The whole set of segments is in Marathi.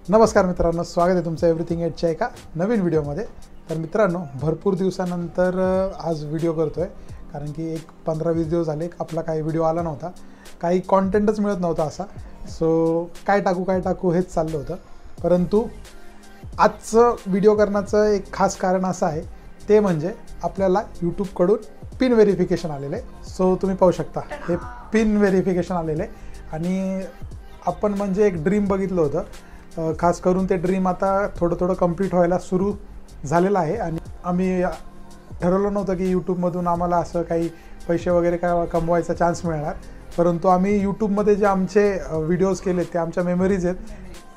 नमस्कार मित्रांनो, स्वागत आहे तुमचं एव्हरीथिंग एटच्या एका नवीन व्हिडिओमध्ये। तर मित्रांनो, भरपूर दिवसानंतर आज व्हिडिओ करतो आहे, कारण की एक 15-20 दिवस झाले आपला काही व्हिडिओ आला नव्हता, काही कॉन्टेंटच मिळत नव्हता असा। सो काय टाकू हेच चाललं होतं। परंतु आजचं व्हिडिओ करण्याचं एक खास कारण असं आहे, ते म्हणजे आपल्याला यूट्यूबकडून पिन व्हेरिफिकेशन आलेलं आहे। सो तुम्ही पाहू शकता, हे पिन व्हेरिफिकेशन आलेलं आहे आणि आपण म्हणजे एक ड्रीम बघितलं होतं। खास करून ते ड्रीम आता थोडं कंप्लीट व्हायला सुरू झालेलं आहे आणि आम्ही ठरवलं नव्हतं की यूट्यूबमधून आम्हाला असं काही पैसे वगैरे काय कमवायचा चान्स मिळणार, परंतु आम्ही यूट्यूबमध्ये जे आमचे व्हिडिओज केले ते आमच्या मेमरीज आहेत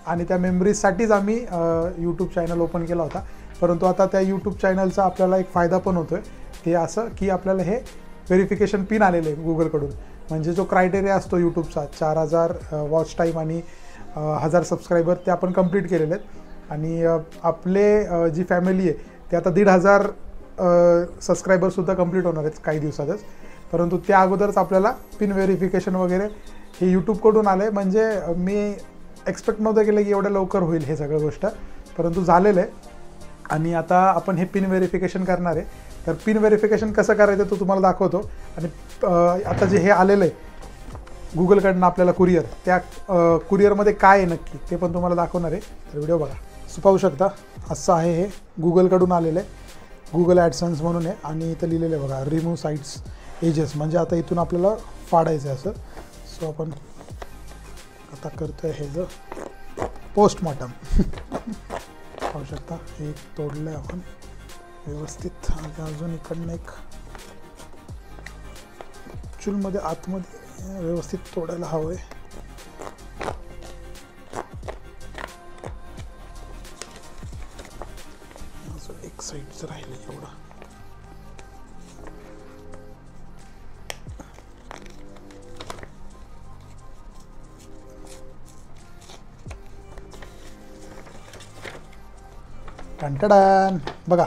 आणि त्या मेमरीजसाठीच आम्ही यूट्यूब चॅनल ओपन केला होता। परंतु आता त्या यूट्यूब चॅनलचा आपल्याला एक फायदा पण होतो आहे, ते असं की आपल्याला हे व्हेरिफिकेशन पिन आलेले आहे गुगलकडून। म्हणजे जो क्रायटेरिया असतो यूट्यूबचा 4000 वॉच टाईम आणि 1000 सबस्क्रायबर ते आपण कंप्लीट केलेले आहेत आणि आपले जी फॅमिली आहे ते आता 1500 सबस्क्रायबरसुद्धा कंप्लीट होणार आहेत काही दिवसातच। परंतु त्या अगोदरच आपल्याला पिन व्हेरिफिकेशन वगैरे हे यूट्यूबकडून आलं आहे। म्हणजे मी एक्सपेक्ट नव्हतं केलं की एवढं लवकर होईल हे सगळं गोष्ट, परंतु झालेलं आहे आणि आता आपण हे पिन व्हेरिफिकेशन करणार आहे। तर पिन व्हेरिफिकेशन कसं करायचं तो तुम्हाला दाखवतो आणि आता जे हे आलेलं आहे गुगलकडनं आपल्याला कुरिअर, त्या कुरिअरमध्ये काय आहे नक्की ते पण तुम्हाला दाखवणार आहे। तर व्हिडिओ बघा। सो पाहू शकता, असं आहे हे गुगलकडून आलेलं आहे, गुगल ॲडसन्स म्हणून आहे आणि इथं लिहिलेलं आहे बघा, रिमूव्ह साईट्स एजेस, म्हणजे आता इथून आपल्याला फाडायचं आहे असं। सो आपण आता करतो आहे हे जर पोस्टमॉर्टम पाहू शकता, हे तोडलं आहे आपण व्यवस्थित आणि अजून इकडनं एक चूलमध्ये आतमध्ये व्यवस्थित तोडायला हवं आहे। अजून एक साईडचं राहिलं एवढं। टंटडान बघा,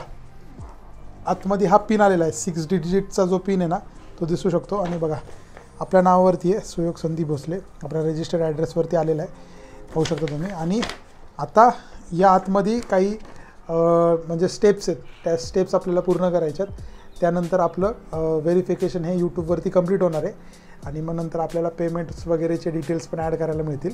आतमध्ये हा पिन आलेला आहे, 6 डिजिटचा जो पिन आहे ना तो दिसू शकतो आणि बघा आपल्या नावावरती आहे, सुयोग संदीप भोसले, आपल्या रजिस्टर्ड ॲड्रेसवरती आलेला आहे, पाहू शकता तुम्ही। आणि आता या आतमध्ये काही म्हणजे स्टेप्स आहेत, त्या स्टेप्स आपल्याला पूर्ण करायच्यात, त्यानंतर आपलं व्हेरिफिकेशन हे यूट्यूबवरती कंप्लीट होणार आहे आणि मग नंतर आपल्याला पेमेंट्स वगैरेचे डिटेल्स पण ॲड करायला मिळतील।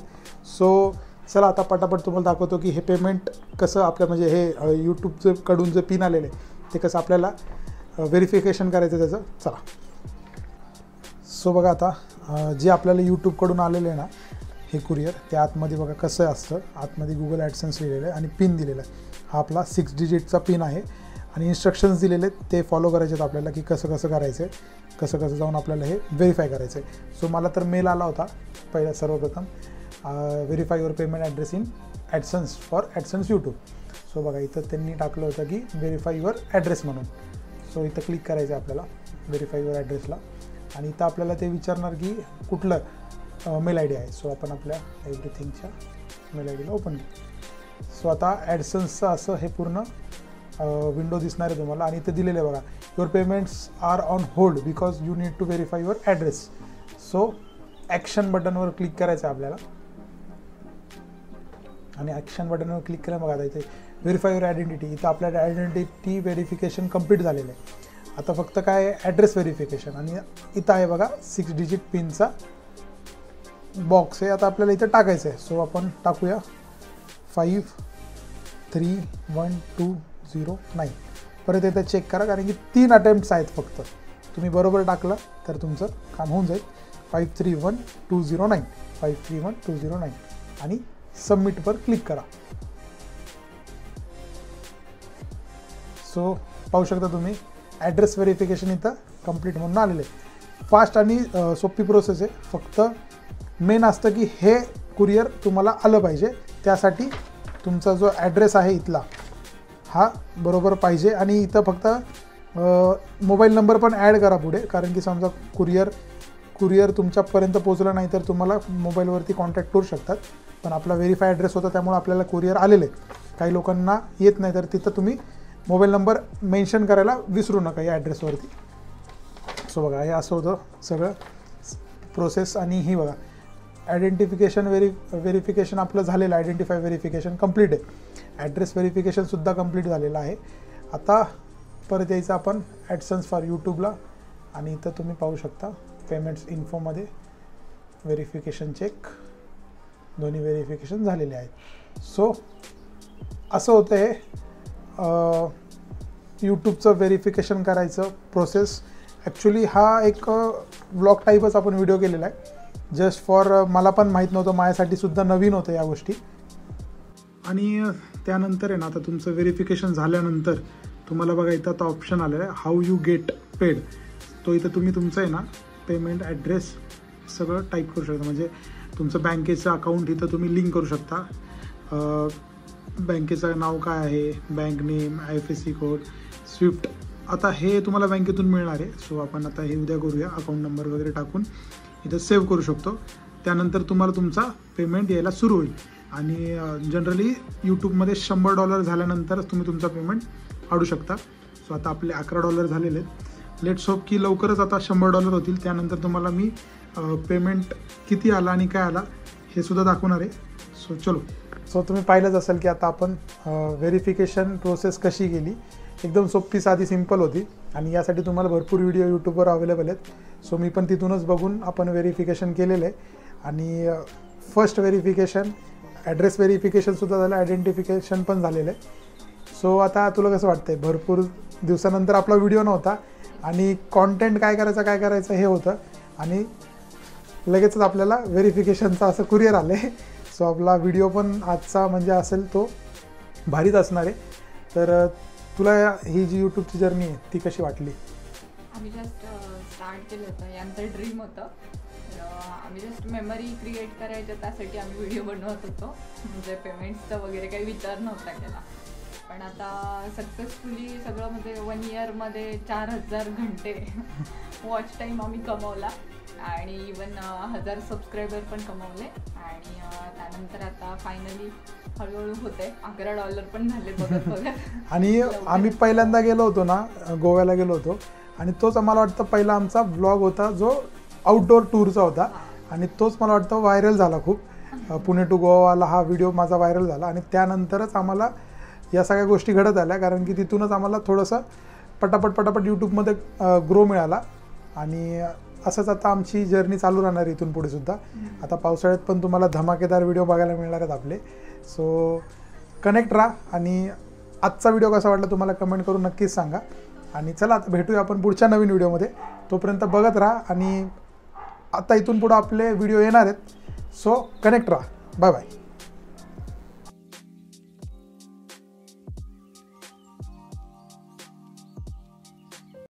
सो चला आता पटापट तुम्हाला दाखवतो की हे पेमेंट कसं आपल्या म्हणजे हे यूट्यूबकडून जे पिन आलेलं आहे ते कसं आपल्याला व्हेरिफिकेशन करायचं त्याचं। चला सो बघा, आता जे आपल्याला यूट्यूबकडून आलेलं आहे ना हे कुरिअर, त्या आतमध्ये बघा कसं असतं, आतमध्ये गुगल ॲडसन्स लिहिलेलं आहे आणि पिन दिलेला आहे, हा आपला 6 डिजिटचा पिन आहे आणि इन्स्ट्रक्शन्स दिलेले आहेत ते फॉलो करायचे आहेत आपल्याला की कसं करायचं आहे, कसं जाऊन आपल्याला हे व्हेरीफाय करायचं आहे। सो मला तर मेल आला होता पहिला सर्वप्रथम, verify your payment address in AdSense for AdSense YouTube. So बघा इथं त्यांनी टाकलं होतं की व्हेरीफाय युअर ॲड्रेस म्हणून। सो इथं क्लिक करायचं आहे आपल्याला व्हेरीफाय युअर ॲड्रेसला आणि इथं आपल्याला ते विचारणार की कुठलं मेल आय डी आहे। सो आपण आपल्या एव्हरीथिंगच्या मेल आय डीला ओपन केलं। सो आता ॲडसन्सचं असं हे पूर्ण विंडो दिसणार आहे तुम्हाला आणि इथे दिलेलं आहे बघा, your payments are on hold because you need to verify your address. So action बटनवर क्लिक करायचं आहे आपल्याला आणि ॲक्शन बटनवर क्लिक केलं बघा, आता इथे व्हेरीफाय युअर आयडेंटिटी, इथं आपल्या आयडेंटिटी व्हेरिफिकेशन कंप्लीट झालेलं आहे। आता फक्त काय ॲड्रेस व्हेरिफिकेशन आणि इथं आहे बघा 6 डिजिट पिनचा बॉक्स आहे, आता आपल्याला इथं टाकायचं आहे। सो आपण टाकूया 531209, परत इथं चेक करा कारण की 3 अटेम्प्ट्स आहेत फक्त, तुम्ही बरोबर टाकलं तर तुमचं काम होऊन जाईल। 531209 531209 आणि सबमिटवर क्लिक करा। सो पाहू शकता तुम्ही ॲड्रेस व्हेरिफिकेशन इथं कंप्लीट म्हणून आलेलं आहे। फास्ट आणि सोपी प्रोसेस आहे, फक्त मेन असतं की हे कुरिअर तुम्हाला आलं पाहिजे, त्यासाठी तुमचा जो ॲड्रेस आहे इथला हा बरोबर पाहिजे आणि इथं फक्त मोबाईल नंबर पण ॲड करा पुढे, कारण की समजा कुरिअर तुमच्यापर्यंत पोचलं नाही तर तुम्हाला मोबाईलवरती कॉन्टॅक्ट करू शकतात, पण आपला व्हेरीफाय ॲड्रेस होता त्यामुळे आपल्याला कुरिअर आलेलं आहे। काही लोकांना येत नाही तर तिथं तुम्ही मोबाईल नंबर मेन्शन करायला विसरू नका या आयडेंटिफिकेशन व्हेरिफिकेशन आपलं झालेलं, आयडेंटिफाय व्हेरिफिकेशन कंप्लीट आहे. ॲड्रेस व्हेरिफिकेशनसुद्धा कंप्लीट झालेलं आहे. आता परत यायचं आपण ॲडसन्स फॉर यूट्यूबला आणि इथं तुम्ही पाहू शकता पेमेंट्स इन्फोमध्ये व्हेरिफिकेशन चेक, दोन्ही व्हेरिफिकेशन झालेले आहेत. सो असं होतं आहे यूट्यूबचं व्हेरिफिकेशन करायचं प्रोसेस. ॲक्च्युली हा एक ब्लॉग टाईपच आपण व्हिडिओ केलेला आहे जस्ट फॉर, मला पण माहीत नव्हतं, माझ्यासाठी सुद्धा नवीन होतं या गोष्टी. आणि त्यानंतर आहे ना, आता तुमचं व्हेरिफिकेशन झाल्यानंतर तुम्हाला बघा इथं आता ऑप्शन आलेला आहे हाऊ यू गेट पेड. तो इथं तुम्ही तुमचं आहे ना पेमेंट ॲड्रेस सगळं टाईप करू शकता. म्हणजे तुमचं बँकेचं अकाउंट इथं तुम्ही लिंक करू शकता. बँकेचं नाव काय आहे, bank name, IFSC code, Swift. आता हे तुम्हाला बँकेतून मिळणार आहे. सो आपण आता हे उद्या करूया. अकाउंट नंबर वगैरे टाकून इथं सेव्ह करू शकतो. त्यानंतर तुम्हाला तुमचा पेमेंट यायला सुरू होईल. आणि जनरली यूट्यूबमध्ये $100 झाल्यानंतरच तुम्ही तुमचा पेमेंट काढू शकता. सो आता आपले $11 झालेले आहेत. लेट्स होप की लवकरच आता $100 होतील. त्यानंतर तुम्हाला मी पेमेंट किती आला आणि काय आला हे सुद्धा दाखवणार आहे. सो चलो. सो तुम्ही पाहिलंच असेल की आता आपण व्हेरिफिकेशन प्रोसेस कशी केली. एकदम सोपी, साधी, सिंपल होती. आणि यासाठी तुम्हाला भरपूर व्हिडिओ यूट्यूबवर अवेलेबल आहेत. सो मी पण तिथूनच बघून आपण व्हेरिफिकेशन केलेलं आहे. आणि फर्स्ट व्हेरिफिकेशन, ॲड्रेस व्हेरिफिकेशनसुद्धा झालं, आयडेंटिफिकेशन पण झालेलं आहे. सो आता तुला कसं वाटतं आहे, भरपूर दिवसानंतर आपला व्हिडिओ नव्हता आणि कॉन्टेंट काय करायचं हे होतं आणि लगेचच आपल्याला व्हेरिफिकेशनचं असं कुरिअर आलं आहे. सो आपला व्हिडिओ पण आजचा म्हणजे असेल तो भारीच असणार आहे. तर तुला ही जी यूट्यूबची जर्नी आहे ती कशी वाटली? आम्ही जस्ट स्टार्ट केलं होतं, यांचं ड्रीम होतं. आम्ही जस्ट मेमरी क्रिएट करायचं त्यासाठी आम्ही व्हिडिओ बनवत होतो. म्हणजे पेमेंट्सचा वगैरे काही विचार नव्हता केला. पण आता सक्सेसफुली सगळं म्हणजे 1 इयरमध्ये 4000 घंटे वॉच टाईम आम्ही कमवला आणि इवन 1000 सबस्क्रायबर पण कमवले. आणि त्यानंतर आता फायनली हळूहळू होते. $11 पण झाले बघत बघत. आणि आम्ही पहिल्यांदा गेलो होतो ना, गोव्याला गेलो होतो आणि तोच मला वाटतं पहिला आमचा ब्लॉग होता जो आउटडोअर टूरचा होता. आणि तोच मला वाटतं व्हायरल झाला खूप. पुणे टू गोवाला हा व्हिडिओ माझा व्हायरल झाला. आणि त्यानंतरच आम्हाला या सगळ्या गोष्टी घडत आल्या, कारण की तिथूनच आम्हाला थोडंसं पटापट यूट्यूबमध्ये ग्रो मिळाला. आणि असंच आता आमची जर्नी चालू राहणार इथून पुढे सुद्धा. आता पावसाळ्यात पण तुम्हाला धमाकेदार व्हिडिओ बघायला मिळणार आहेत आपले. सो कनेक्ट राहा. आणि आजचा व्हिडिओ कसा वाटला तुम्हाला कमेंट करून नक्कीच सांगा. आणि चला आता भेटूया आपण पुढच्या नवीन व्हिडिओमध्ये. तोपर्यंत बघत राहा. आणि आता इथून पुढं आपले व्हिडिओ येणार आहेत. सो कनेक्ट राहा. Bye bye.